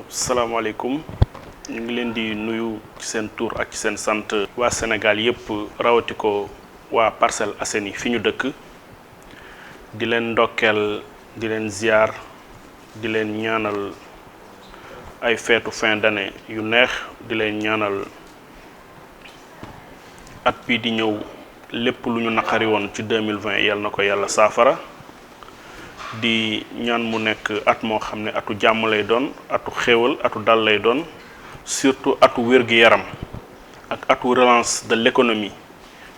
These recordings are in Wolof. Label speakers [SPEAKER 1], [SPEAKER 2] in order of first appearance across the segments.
[SPEAKER 1] salaamaaleykum ñu ngi leen di nuyu ci seen tur ak ci seen sant waa Sénégal yépp rawati ko waa Parcelles Assainies fi ñu dëkk di leen ndokkeel di leen ziar di leen ñaanal ay feetu fin d'année yu neex di leen ñaanal at bi di ñëw lépp lu ñu naqari woon ci 2020 yal na ko yàlla saafara di ñaan mu nekk at moo xam ne atu jàmm lay doon atu xéewal atu dal lay doon surtout atu wér-gi-yaram ak atu relance de l'économie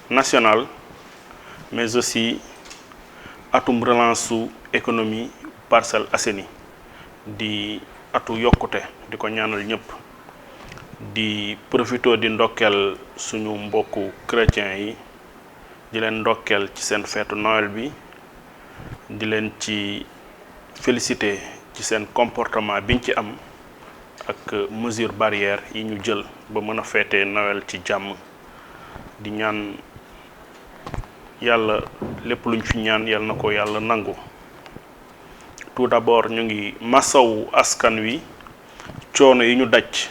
[SPEAKER 1] nationale mais aussi atum relance su économie Parcelles Assainies di atu yokkute di ko ñaanal ñëpp di profito di ndokkeel suñu mbokku chrétiens yi di leen ndokkeel ci seen feetu Noël bi di leen ci féliciter ci seen comportement biñ ci am ak mesure barrière yi ñu jël ba mën a feetee Noël ci jàmm di ñaan yàlla lépp luñ fi ñaan yàlla na ko yàlla nangu tout d'abord ñu ngi masawu askan wi coono yi ñu daj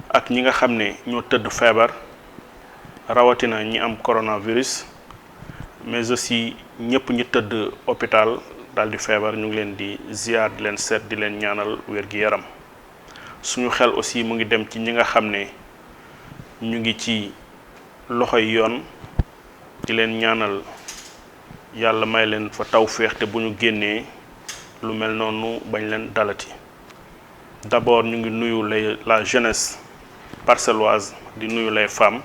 [SPEAKER 1] ak ñi nga xam ne ñoo tëdd feebar rawatina ñi am coronavirus mais aussi ñëpp ñi tëdd hôpital daal di feebar ñu ngi leen di ziar di leen seet di leen ñaanal wér-gi-yaram suñu xel aussi mu ngi dem ci ñi nga xam ne ñu ngi ci loxoy yoon di leen ñaanal yàlla may leen fa tawféex te bu ñu génnee lu mel noonu bañ leen dalati d'abord ñu ngi nuyu la jeunesse parcelloise di nuyu les femmes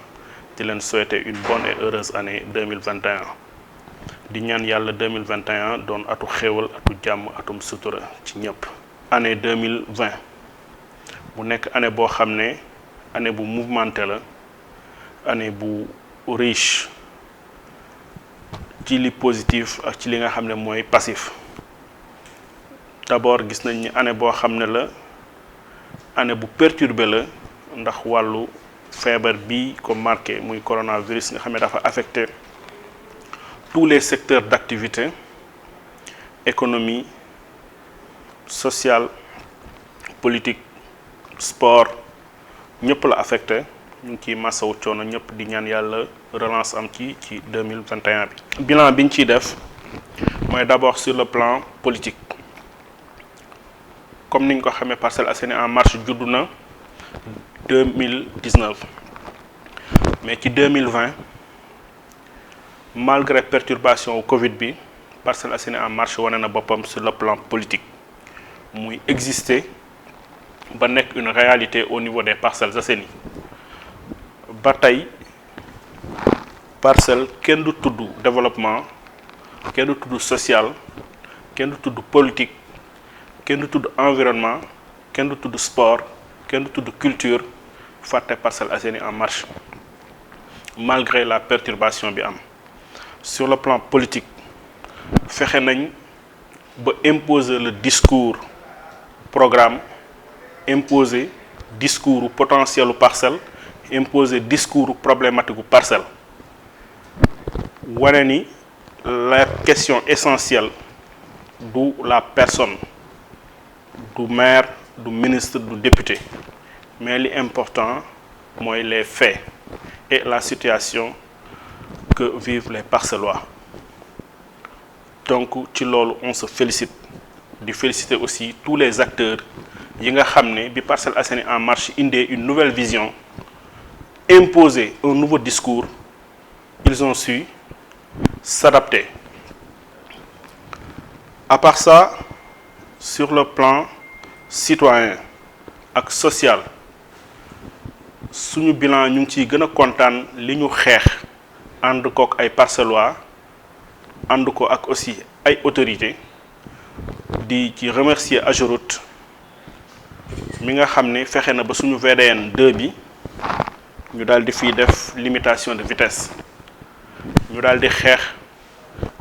[SPEAKER 1] di leen souhaiter une bonne et heureuse année 2021 di ñaan yàlla 2021 doon atu xéewal atu jàmm atum sutura ci ñëpp. année 2020 mu nekk année boo xam ne année bu mouvementée la année bu riche ci li positif ak ci li nga xam ne mooy passif d'abord gis nañ ni année boo xam ne la année bu perturbée la ndax wàllu feebar bi ko marqué muy coronavirus nga xam ne dafa affecté tous les secteurs d'activité économie sociale politique sport ñëpp la affecté ñu ngi ciy masawu coono ñëpp di ñaan yàlla relance am ci 2021 bi. bilan bi ñu ciy def mooy d'abord sur le plan politique comme niñ ko xamee Parcelles Assainies en marche juddu na 2019 mais ci 2020 malgré perturbation au Covid bi Parcelles Assainies en marche wane na boppam sur le plan politique muy exister ba nekk une réalité au niveau des Parcelles Assainies ba tey Parcelles kenn du tudd développement kenn du tudd social kenn du tudd politique kenn du tudd environnement kenn du tudd sport kenn du tudd culture fàtte Parcelles Assainies en marche malgré la perturbation bi am sur le plan politique fexe nañ ba imposer le discours programme imposer discours potentiel u Parcelles imposer discours problématique u Parcelles wane ni la question essentielle du la personne du maire du ministre du député mais li important mooy les faits et la situation que vivent les Parcellois donc ci loolu on se félicite di féliciter aussi tous les acteurs yi nga xam ne bi Parcelles Assainies en marche indee une nouvelle vision imposer un nouveau discours ils ont su s'adapter à part ça sur le plan citoyen ak social suñu bilan ñu ngi ciy gën a kontaan li ñu xeex ànd kook ay Parcellois ànd ko ak aussi ay autorités di ci remercier Ageroute mi nga xam ne fexe na ba suñu VDN 2 bi ñu daal di fiy def limitation de vitesse ñu daal di xeex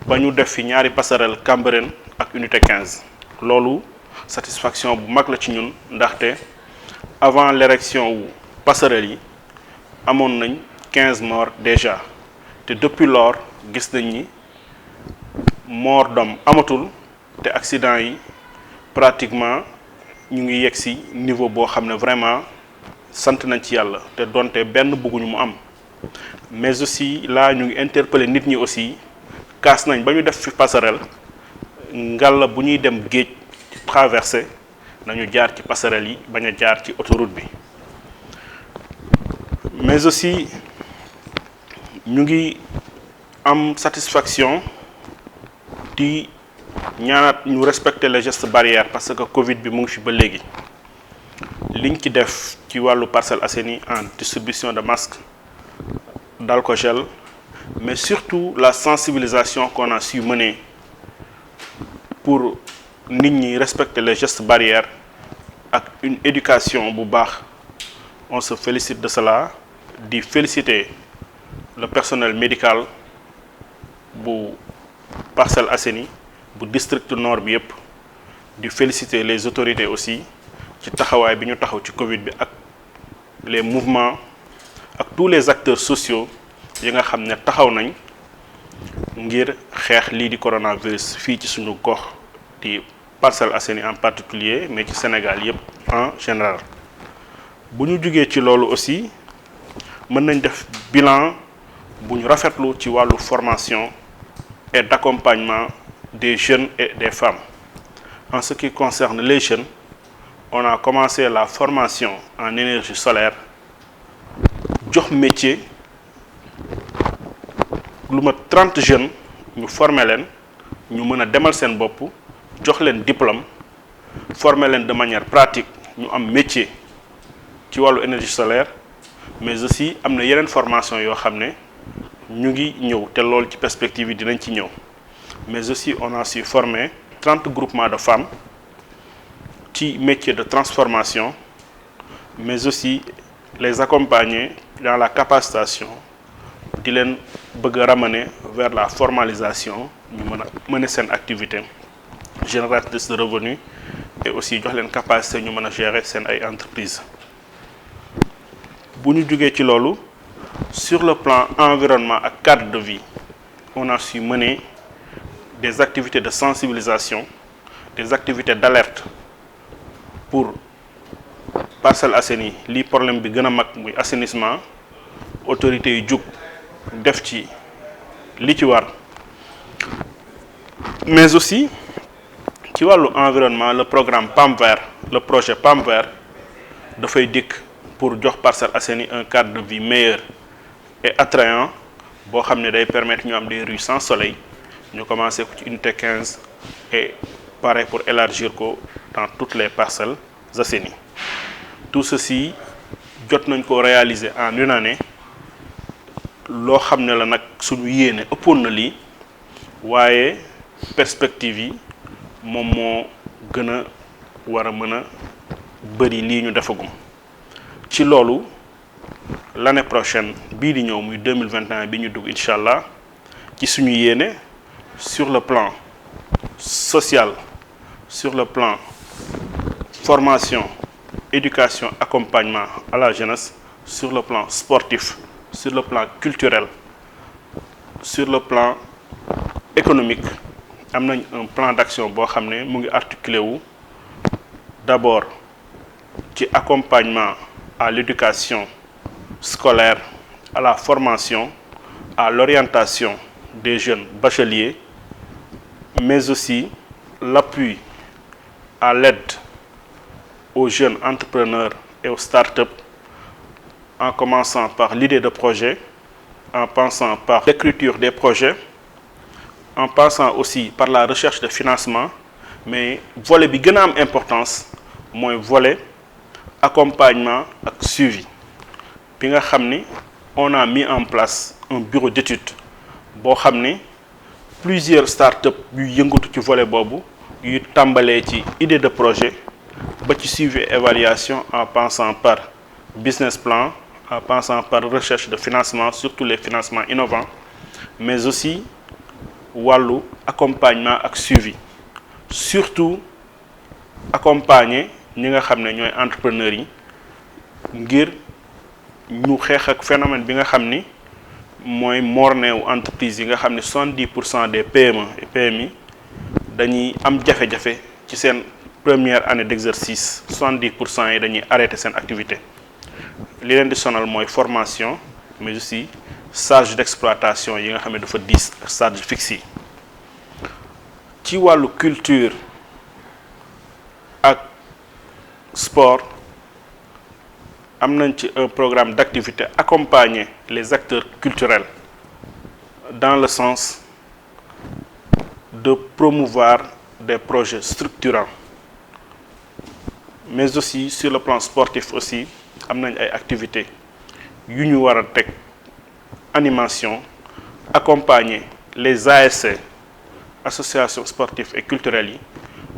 [SPEAKER 1] ba ñu def fi ñaari passerelle Cambérène ak unité 15 loolu satisfaction bu mag la ci ñun ndaxte avant l'érection wu passerelle yi amoon nañ 15 morts déjà te depuis lors gis nañ ni mort d'homme amatul te accident yi pratiquement ñu ngi yegg si niveau boo xam ne vraiment sant nañ ci yàlla te donte benn bëgguñu mu am mais aussi là ñu ngi interpeller nit ñi aussi kaas nañ ba ñu def fi passerelle ngalla bu ñuy dem géej traversé nañu jaar ci passerelle yi bañ a jaar ci autoroute bi mais aussi ñu ngi am satisfaction di ñaanat ñu respecter les gestes barrières parce que Covid bi mu ngi fi ba léegi liñ ci def ci wàllu Parcelles Assainies en distribution de masques d'alcool, mais surtout la sensibilisation qu'on a su mener pour nit ñi respecter les gestes barrières ak une éducation bu baax. On se félicite de cela, de féliciter le personnel médical bu Parcelles Assainies bu district nord bi yëpp di féliciter les autorités aussi ci taxawaay bi ñu taxaw ci Covid bi ak les mouvements ak tous les acteurs sociaux yi nga xam ne taxaw nañ ngir xeex lii di coronavirus fii ci suñu gox di Parcelles Assainies en particulier mais ci Sénégal yëpp en général. bu ñu jugee ci loolu aussi mën nañ def bilan bu ñu rafetlu ci wàllu formation et d'accompagnement des jeunes et des femmes. En ce qui concerne les jeunes, on a commencé la formation en énergie solaire jox métier lu ma 30 jeunes ñu former leen ñu mën a demal seen bopp jox leen diplôme former leen de manière pratique ñu am métier ci wàllu énergie solaire mais aussi am na yeneen formation yoo xam ne ñu ngi ñëw te loolu ci perspective yi dinañ ci ñëw mais aussi on a su former 30 groupements de femmes ci métier de transformation mais aussi les accompagner dans la capacitation di leen bëgg a ramener vers la formalisation ñu mën a mener seen activité génératrice de revenus et aussi jox leen capacité ñu mën a gérer seen ay entreprises. bu ñu jugee ci loolu sur le plan environnement ak cadre de vie on a su mener des activités de sensibilisation des activités d'alerte pour Parcelles Assainies lii problème bi gën a mag muy assainissement autorités yi jug def ci li ci war mais aussi ci wàllu environnement le programme PAM Vert le projet PAM Vert dafay dikk pour jox Parcelles Assainies un cadre de vie meilleur et attrayant boo xam ne day permettre ñu am des rues sans soleil ñu commencé ko ci unité 15 et pareil pour élargir ko dans toutes les Parcelles Assainies. Tout ceci jot nañ ko réaliser en une année loo xam ne la nag suñu yéene ëppoon na lii waaye perspective yi moom moo gën a war a mën a bëri lii ñu defagum. ci loolu l'année prochaine bii di ñëw muy 2021 bi ñu dugg incha allah ci suñu yéene sur le plan social sur le plan formation éducation accompagnement à la jeunesse sur le plan sportif sur le plan culturel sur le plan économique am nañ un plan d'action boo xam ne mu ngi articulé wu d'abord ci accompagnement à l'éducation scolaire, à la formation, à l'orientation des jeunes bacheliers, mais aussi l'appui à l'aide aux jeunes entrepreneurs et aux startups, en commençant par l'idée de projet, en passant par l'écriture des projets, en passant aussi par la recherche de financement, mais volet bi gën a am importance mooy volet accompagnement ak suivi bi nga xam ni on a mis en place un bureau d'études boo xam ni plusieurs startups yu yëngatu ci volet boobu yu tàmbalee ci idée de projet ba ci suivi et évaluation en passant par business plan en passant par recherche de financement surtout les financements innovants mais aussi wàllu accompagnement ak suivi surtout accompagner ñi nga xam ne ñooy entrepreneurs yi ngir ñu xeex ak phénomène bi nga xam ni mooy morneewu entreprise yi nga xam ne 70% des PME et PMI dañuy am jafe-jafe ci seen première année d'exercice 70% yi dañuy arrêter seen activité li leen di sonal mooy formation mais aussi charge d'exploitation yi nga xam ne dafa diis charge fixe yi ci wàllu culture ak sport am nañ ci un programme d'activité accompagner les acteurs culturels dans le sens de promouvoir des projets structurants mais aussi sur le plan sportif aussi am nañ ay activités yu ñu war a teg animation accompagner les ASC associations sportives et culturelles yi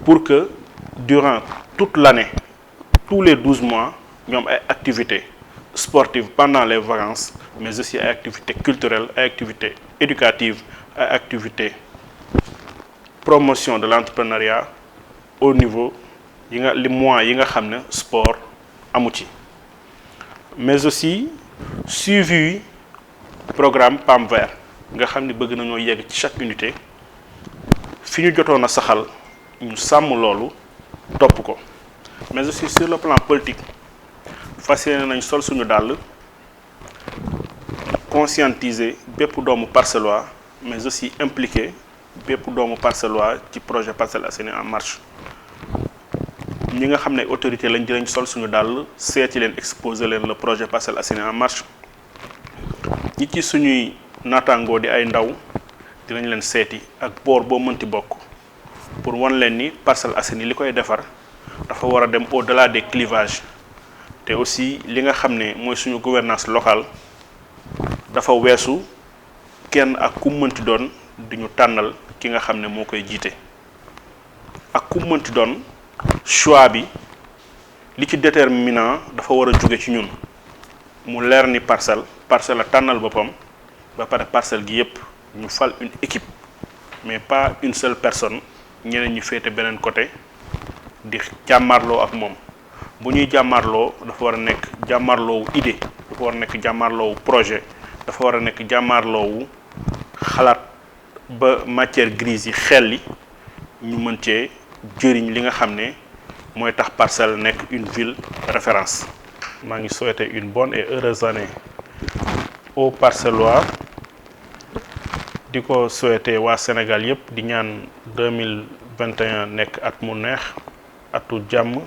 [SPEAKER 1] pour que durant toute l'année tous les 12 mois ñu am ay activités sportives pendant les vacances mais aussi ay activités culturelles ay activités éducatives ay activités promotion de l'entrepreneuriat au niveau yi nga li mois yi nga xam ne sport amu ci mais aussi suivi programme PAM vert nga xam ni bëgg nañoo yegg ci chaque unité fi ñu jotoon a saxal ñu sàmm loolu topp ko mais aussi sur le plan politique fas yéene nañ sol suñu dàll conscientiser bépp doomu parcellois mais aussi impliquer bépp doomu parcellois ci projet Parcelles Assainies en marche ñi nga xam ne autorité lañ dinañ sol suñu dàll seeti leen exposer leen le projet Parcelles Assainies en marche ñi ci suñuy naataangoo di ay ndaw dinañ leen seeti ak boor boo mënti bokk pour wan leen ni Parcelles Assainies li koy defar dafa war a dem au-delà des clivages te aussi li nga xam ne mooy suñu gouvernance locale dafa weesu kenn ak ku mënti doon di ñu tànnal ki nga xam ne moo koy jiite ak ku mënti doon choix bi li ci déterminant dafa war a jóge ci ñun mu leer ni parcelle la tànnal boppam ba pare parcelle gi yépp ñu fal une équipe mais pas une seule personne ñeneen ñi féete beneen côté di jàmmarloo ak moom bu ñuy jàmmarloo dafa war a nekk jàmmarloowu idée dafa war a nekk jàmmarloowu projet dafa war a nekk jàmmarloowu xalaat ba matière grise yi xel li ñu mën cee jëriñ li nga xam ne mooy tax Parcelles nekk une ville référence. maa ngi souhaiter une bonne et heureuse année aux Parcellois di ko souhaiter waa Sénégal yépp di ñaan 2021 nekk at mu neex atu jàmm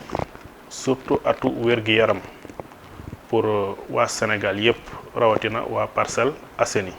[SPEAKER 1] surtout atu wér-gi-yaram pour waa Sénégal yépp rawatina waa Parcelles Assainies